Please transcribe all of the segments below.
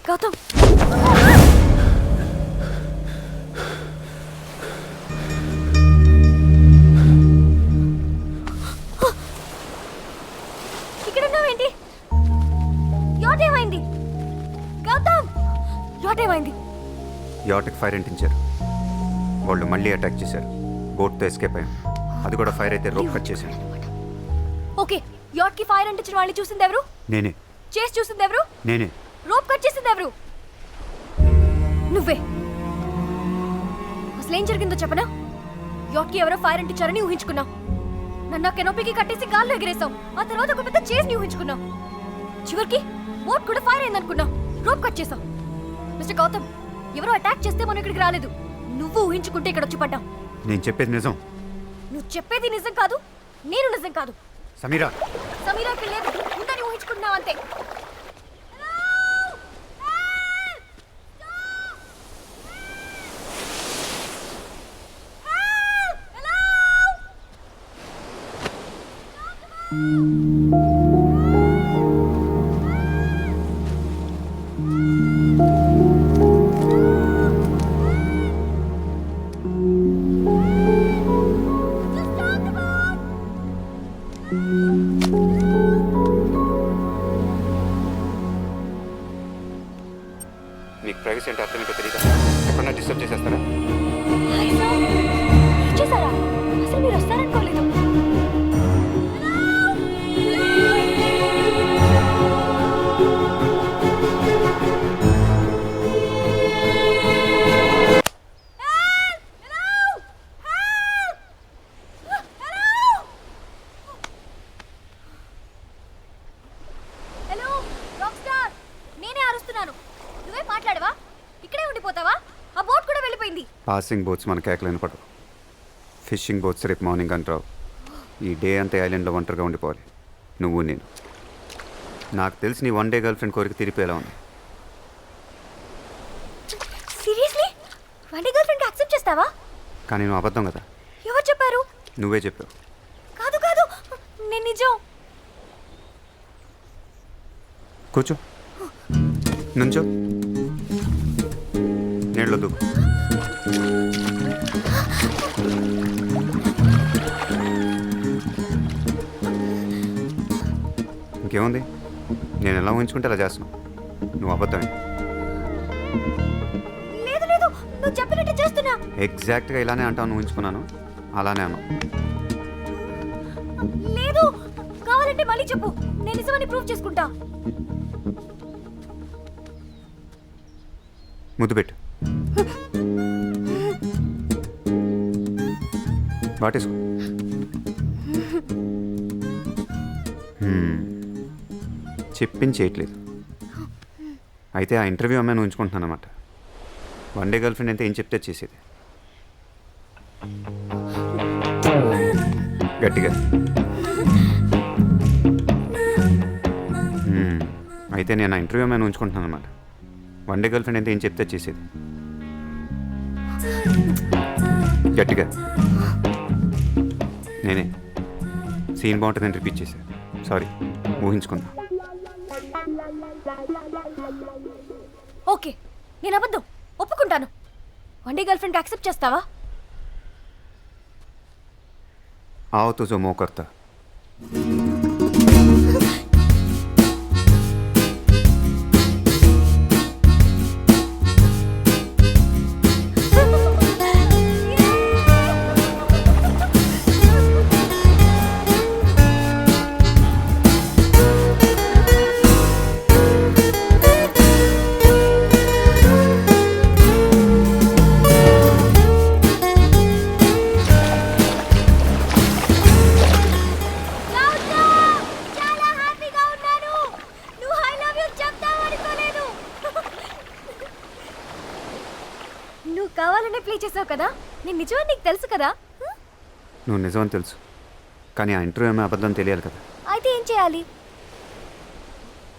గౌతమ్ ఇక్కడ ఉన్నావేంటి? యాట్ ఏమైంది? గౌతమ్ యాట్ ఏమైంది? యాట్కి ఫైర్ అంటించారు. వాళ్ళు మళ్ళీ అటాక్ చేశారు. బోట్తో ఎస్కేప్ అయ్యాం. అది కూడా ఫైర్ అయితే రోప్ కట్ చేశాను. ఓకే, యాట్ కి ఫైర్ అంటించిన వాళ్ళని చూసింది ఎవరు? నేనే. చేసి చూసింది ఎవరు? నేనే. రోప్ కట్ చేసింది ఎవరు? నువ్వే. అసలు ఏం జరిగిందో చెప్పనా? యాట్ కి ఎవరో ఫైర్ అంటించారని ఊహించుకున్నావు. నన్ను కెనోపీకి కట్టేసి గాల్లో ఎగిరేసావు. ఆ తర్వాత ఒక పెద్ద చేజ్ ని ఊహించుకున్నావు. చివరికి బోట్ కూడా ఫైర్ అయిందనుకున్నావు. రోప్ కట్ చేసావు. మిస్టర్ గౌతమ్, ఎవరో అటాక్ చేస్తే మనం ఇక్కడికి రాలేదు. నువ్వు ఊహించుకుంటే ఇక్కడ వచ్చి పడ్డాం. నేను చెప్పేది నిజం. నువ్వు చెప్పేది నిజం కాదు, నేను నిజం కాదు. సమీరా. సమీరా ఇక్కడ లేదు, ఉందని ఊహించుకుంటున్నావు అంతే. నీకు ప్రైవసీ అంటే అర్థం ఏంటో తెలియదా? ఎక్కడన్నా డిస్టర్బ్ చేసేస్తారా? చూసారా, అసలు మీరు వస్తారనుకోలేదు. హలో రాక్ స్టార్, నేనే అరుస్తున్నాను. నువ్వే మాట్లాడవా? ఇక్కడే ఉండిపోతావా? ఆ బోట్ కూడా వెళ్ళిపోయింది. పాసింగ్ బోట్స్ మన కేకలు వినపడవు. ఫిషింగ్ బోట్స్ రేపు మార్నింగ్ అంటావు. ఈ డే అంతా ఐలాండ్లో ఒంటరిగా ఉండిపోవాలి, నువ్వు నేను. నాకు తెలిసి నీ వన్ డే గర్ల్ ఫ్రెండ్ కోరిక తీరిపోయేలా ఉంది. సీరియస్లీ? వండి గర్ల్ ఫ్రెండ్ యాక్సెప్ట్ చేస్తావా? కానీ నువ్వు అబద్ధం కదా. ఎవరు చెప్పారు? నువ్వే చెప్పావు. కాదు కాదు, నేను నిజం. కూర్చో, నుంచో, నీళ్ళు దూకు. ఇంకేముంది, నేను ఎలా ఊహించుకుంటే అలా చేస్తున్నావు. నువ్వు అబద్ధమే. లేదు లేదు, నువ్వు చెప్పినట్టు చేస్తున్నా. ఎగ్జాక్ట్గా ఇలానే అంటావు. నువ్వు ఊహించుకున్నాను, అలానే అన్నావు. లేదు, కావాలంటే మళ్ళీ చెప్పు, నేను నిజమని ప్రూవ్ చేసుకుంటా. ముద్దు పెట్టు. వాటేసుకో. చెప్పించేయట్లేదు. అయితే ఆ ఇంటర్వ్యూ అమ్మాయిని ఉంచుకుంటున్నాను అన్నమాట. వన్ డే గర్ల్ ఫ్రెండ్ అయితే ఏం చెప్తే చేసేది. గట్టిగా. అయితే నేను ఆ ఇంటర్వ్యూ అమ్మాయిని ఉంచుకుంటున్నాను అన్నమాట. వన్ డే గర్ల్ ఫ్రెండ్ అయితే ఏం చెప్తే చేసేది. గట్టిగా. నేనే. సీన్ బాగుంటుందని రిపీట్ చేశా. సారీ, ఊహించుకున్నా. ఓకే, నేను అబద్ధం ఒప్పుకుంటాను. One day girl friend accept చేస్తావా? आओ तो जो मोह करता. నువ్వు కావాలనే ప్లే చేసావు కదా, నేను నిజమని నీకు తెలుసు కదా. నువ్వు నిజమని తెలుసు, కానీ ఆ ఇంటర్వ్యూ ఏమీ అబద్ధం తెలియాలి కదా. అయితే ఏం చేయాలి?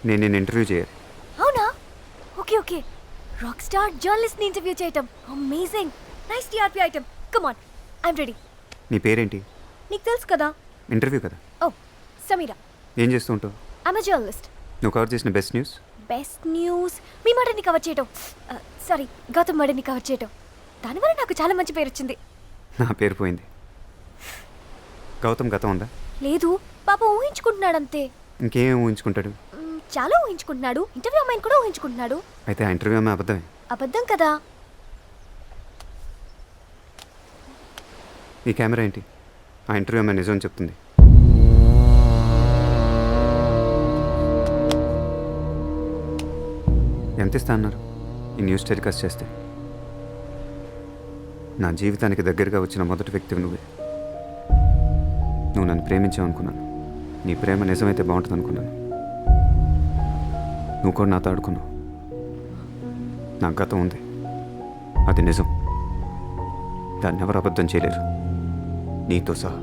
నేను ఇంటర్వ్యూ చేయాలి. అవునా? Okay okay. Rock star journalist ని ఇంటర్వ్యూ చేయటం amazing. Nice TRP item. Come on, I'm ready. నీ పేరేంటి? నీకు తెలుసు కదా. ఇంటర్వ్యూ కదా. ఓ, సమీరా. ఏం చేస్తూ ఉంటావు? I'm a journalist. నువ్వు కవర్ చేసిన బెస్ట్ న్యూస్? బెస్ట్ న్యూస్ మీ మర్డర్ని కవర్ చేయడం, సారీ గౌతమ్ మర్డర్ని కవర్ చేయడం. దానివల్ల నాకు చాలా మంచి పేరు వచ్చింది. నా పేరు పోయింది. గౌతమ్ గతం ఉందా? లేదు, పాప ఊహించుకుంటున్నాడు అంతే. ఇంకేం ఊహించుకుంటాడు? చాలా ఊహించుకుంటున్నాడు. ఇంటర్వ్యూ అమ్మాయిని కూడా ఊహించుకుంటున్నాడు. అయితే ఆ ఇంటర్వ్యూ అమ్మాయి అబద్ధమే. అబద్ధం కదా. ఈ కెమెరా ఏంటి? ఆ ఇంటర్వ్యూ అమ్మాయి నిజం చెప్తుంది. ఎంత ఇస్తా అన్నారు ఈ న్యూస్ టెలికాస్ట్ చేస్తే? నా జీవితానికి దగ్గరగా వచ్చిన మొదటి వ్యక్తివి నువ్వే. నువ్వు నన్ను ప్రేమించావు అనుకున్నాను. నీ ప్రేమ నిజమైతే బాగుంటుంది అనుకున్నాను. నువ్వు కూడా నాతో ఆడుకున్నావు. నాకు గతం ఉంది, అది నిజం. దాన్ని ఎవరు అబద్ధం చేయలేరు, నీతో సహా.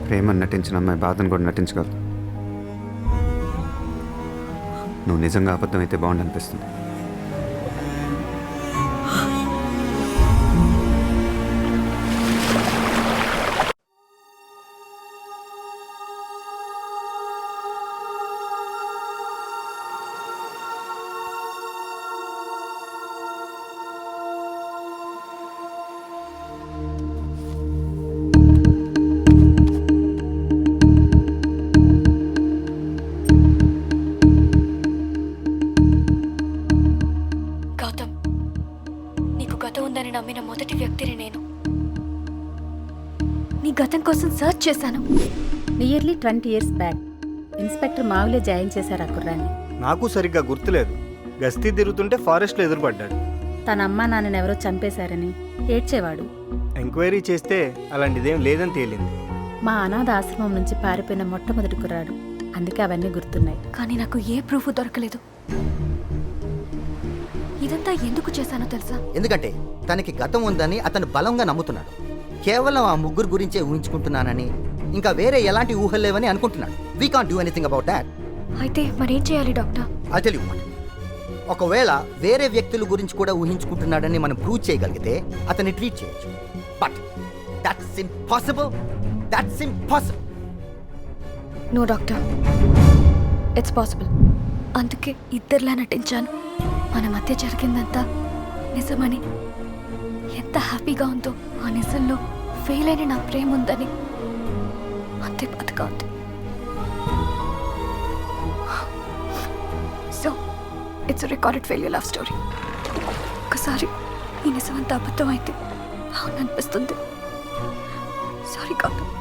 ప్రేమను నటించిన అమ్మాయి బాధను కూడా నటించగలదు. నువ్వు నిజంగా అబద్ధం అయితే బాగుండు అనిపిస్తుంది. గౌతమ్, నీకు గతం ఉందని నమ్మిన మొదటి వ్యక్తిని నేను. నీ గతం కోసం సర్చ్ చేశాను. నియర్లీ 20 years బ్యాక్ ఇన్స్పెక్టర్ మావులే జాయిన్ చేశారు ఆ కుర్రాన్ని. నాకు సరిగ్గా గుర్తులేదు. గస్తీ తిరుగుతుంటే ఫారెస్ట్లో ఎదురుపడ్డాడు. తన అమ్మా నాన్నని ఎవరో చంపేశారని ఏడ్చేవాడు. ఎంక్వైరీ చేస్తే అలాంటిదేం లేదని తేలింది. మా అనాథ ఆశ్రమం నుంచి పారిపోయిన మొట్టమొదటి కుర్రాడు. అందుకే అవన్నీ గుర్తున్నాయి. కానీ నాకు ఏ ప్రూఫ్ దొరకలేదు. ఇదంతా ఎందుకు చేశానో తెలుసా? ఎందుకంటే తనకి గతం ఉందని అతను బలంగా నమ్ముతున్నాడు. కేవలం ఆ ముగ్గురు గురించే ఊహించుకుంటున్నానని, ఇంకా వేరే ఎలాంటి ఊహలు లేవని అనుకుంటున్నాడు. We can't do anything about that. అయితే మరేం చేయాలి doctor? I tell you what, ఒకవేళ వేరే వ్యక్తుల గురించి కూడా ఊహించుకుంటున్నాడని మనం ప్రూవ్ చేయగలిగితే అతన్ని ట్రీట్ చేయొచ్చు. But that's impossible. That's impossible. No doctor, it's possible. అందుకే ఇద్దరిలా నటించాను. మన మధ్య జరిగిందంతా నిజమని. ఎంత హ్యాపీగా ఉందో ఆ నిజంలో ఫెయిల్ అయిన నా ప్రేమ ఉందని. అంతే బతుగా ఉంది. So it's recorded failure love story. ఒకసారి ఈ నిజమంతా అబద్ధం అయితే అవుననిపిస్తుంది. సారీ గౌతమ్.